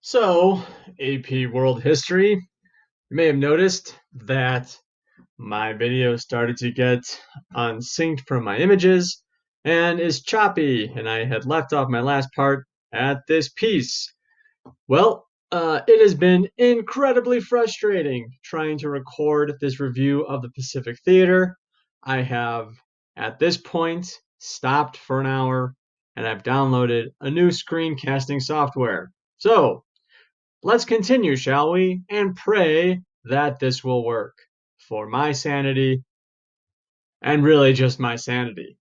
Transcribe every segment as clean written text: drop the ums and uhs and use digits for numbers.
So, AP World History, you may have noticed that my video started to get unsynced from my images and is choppy, and I had left off my last part at this piece. Well, it has been incredibly frustrating trying to record this review of the Pacific Theater. I have, at this point, stopped for an hour and I've downloaded a new screencasting software. So, let's continue, shall we, and pray that this will work for my sanity and really just my sanity.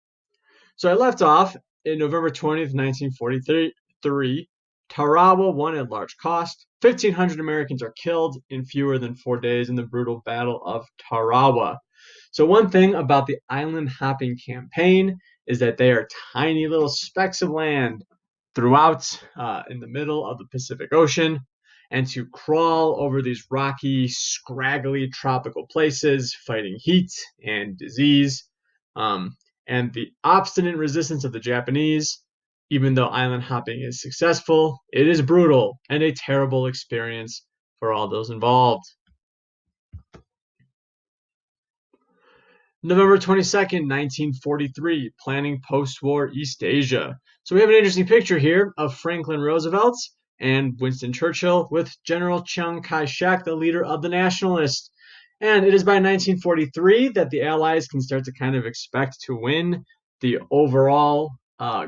So I left off in November 20th, 1943. Tarawa won at large cost. 1,500 Americans are killed in fewer than 4 days in the brutal Battle of Tarawa. So, one thing about the island hopping campaign is that they are tiny little specks of land throughout in the middle of the Pacific Ocean. And to crawl over these rocky, scraggly tropical places, fighting heat and disease. Um, and the obstinate resistance of the Japanese, even though island hopping is successful, it is brutal and a terrible experience for all those involved. November 22nd, 1943, planning post-war East Asia. So we have an interesting picture here of Franklin Roosevelt and Winston Churchill with General Chiang Kai-shek, the leader of the nationalists. And it is by 1943 that the Allies can start to kind of expect to win the overall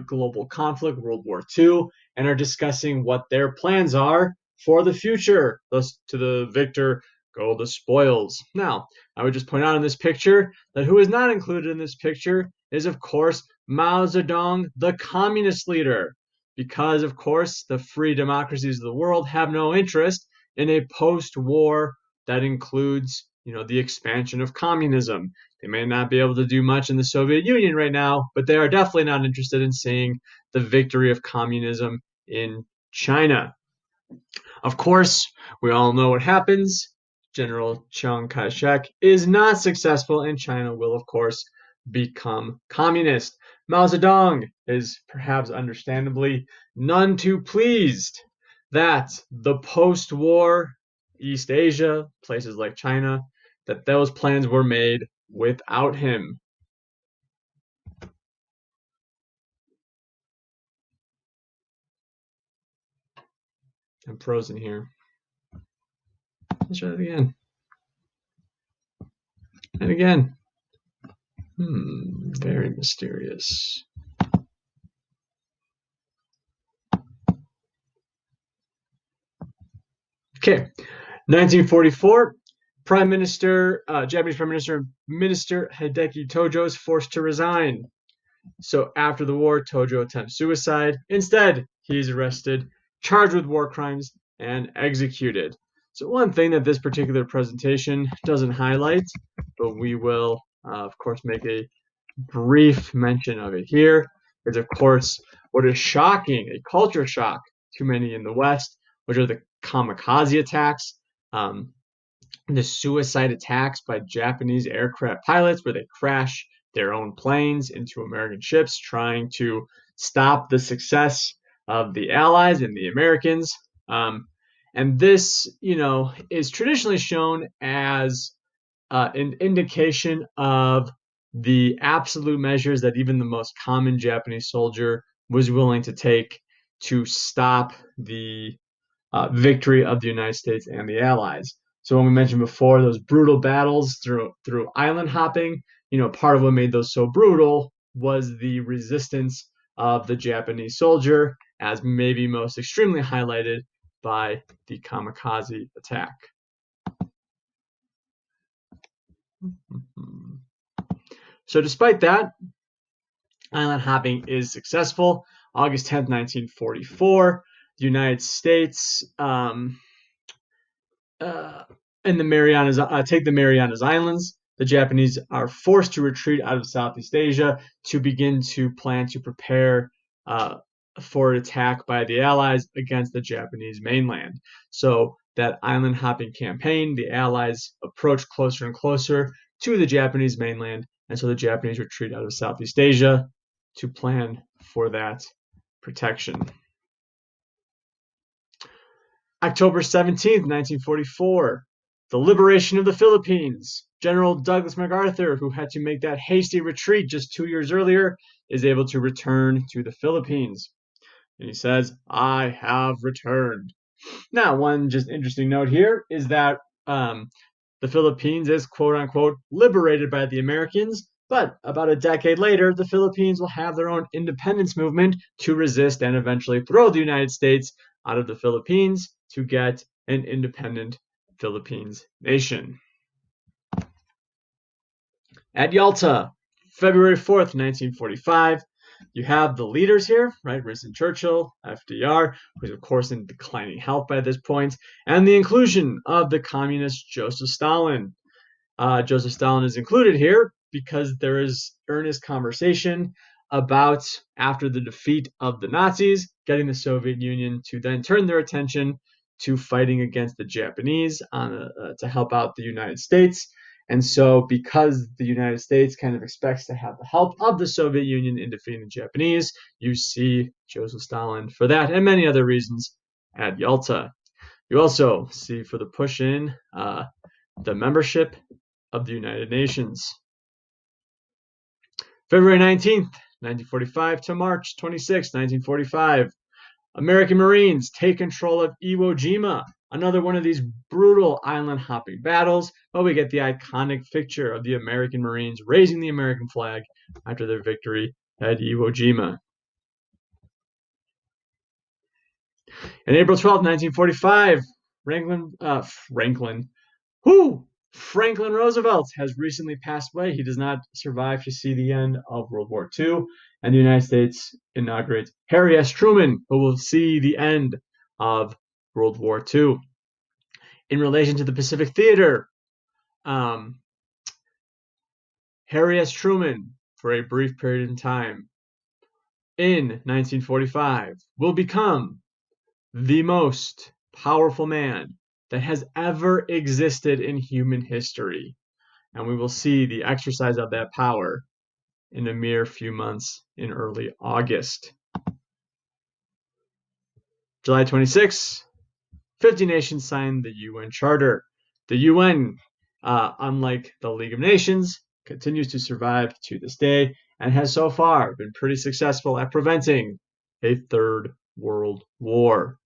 global conflict, World War II, and are discussing what their plans are for the future. Thus, to the victor go the spoils. Now, I would just point out in this picture that who is not included in this picture is, of course, Mao Zedong, the communist leader, because, of course, the free democracies of the world have no interest in a post-war that includes, the expansion of communism. They may not be able to do much in the Soviet Union right now, but they are definitely not interested in seeing the victory of communism in China. Of course, we all know what happens. General Chiang Kai shek is not successful, and China will, of course, become communist. Mao Zedong is perhaps understandably none too pleased that the post war East Asia, places like China, that those plans were made without him. I'm frozen here. Let's try it again. And again. Very mysterious. Okay, 1944, Japanese Prime Minister Hideki Tojo is forced to resign. So after the war, Tojo attempts suicide. Instead, he's arrested, charged with war crimes, and executed. So one thing that this particular presentation doesn't highlight, but we will, of course, make a brief mention of it here, is, of course, what is shocking, a culture shock to many in the West, which are the kamikaze attacks, um, the suicide attacks by Japanese aircraft pilots, where they crash their own planes into American ships, trying to stop the success of the Allies and the Americans. And this, is traditionally shown as an indication of the absolute measures that even the most common Japanese soldier was willing to take to stop the victory of the United States and the Allies. So when we mentioned before those brutal battles through island hopping, part of what made those so brutal was the resistance of the Japanese soldier, as maybe most extremely highlighted by the kamikaze attack. So despite that, island hopping is successful. August 10th, 1944, the United States and the Marianas take the Marianas Islands. The Japanese are forced to retreat out of Southeast Asia to begin to plan to prepare for an attack by the Allies against the Japanese mainland. So that island hopping campaign, the Allies approach closer and closer to the Japanese mainland, and so the Japanese retreat out of Southeast Asia to plan for that protection. October 17th, 1944, the liberation of the Philippines. General Douglas MacArthur, who had to make that hasty retreat just 2 years earlier, is able to return to the Philippines. And he says, "I have returned." Now, one just interesting note here is that the Philippines is quote unquote liberated by the Americans, but about a decade later, the Philippines will have their own independence movement to resist and eventually throw the United States out of the Philippines to get an independent Philippines nation. At Yalta, February 4th, 1945, you have the leaders here, right? Winston Churchill, FDR, who's of course in declining health by this point, and the inclusion of the communist Joseph Stalin. Joseph Stalin is included here because there is earnest conversation about, after the defeat of the Nazis, getting the Soviet Union to then turn their attention to fighting against the Japanese to help out the United States. And so, because the United States kind of expects to have the help of the Soviet Union in defeating the Japanese, you see Joseph Stalin for that and many other reasons at Yalta. You also see for the push in the membership of the United Nations. February 19th, 1945 to March 26, 1945, American Marines take control of Iwo Jima, another one of these brutal island hopping battles, but we get the iconic picture of the American Marines raising the American flag after their victory at Iwo Jima. In April 12, 1945, Franklin Roosevelt has recently passed away. He does not survive to see the end of World War II, and the United States inaugurates Harry S. Truman, who will see the end of World War II. In relation to the Pacific Theater, Harry S. Truman, for a brief period in time, in 1945, will become the most powerful man that has ever existed in human history. And we will see the exercise of that power in a mere few months in early August. July 26, 50 nations signed the UN Charter. The UN, unlike the League of Nations, continues to survive to this day and has so far been pretty successful at preventing a third world war.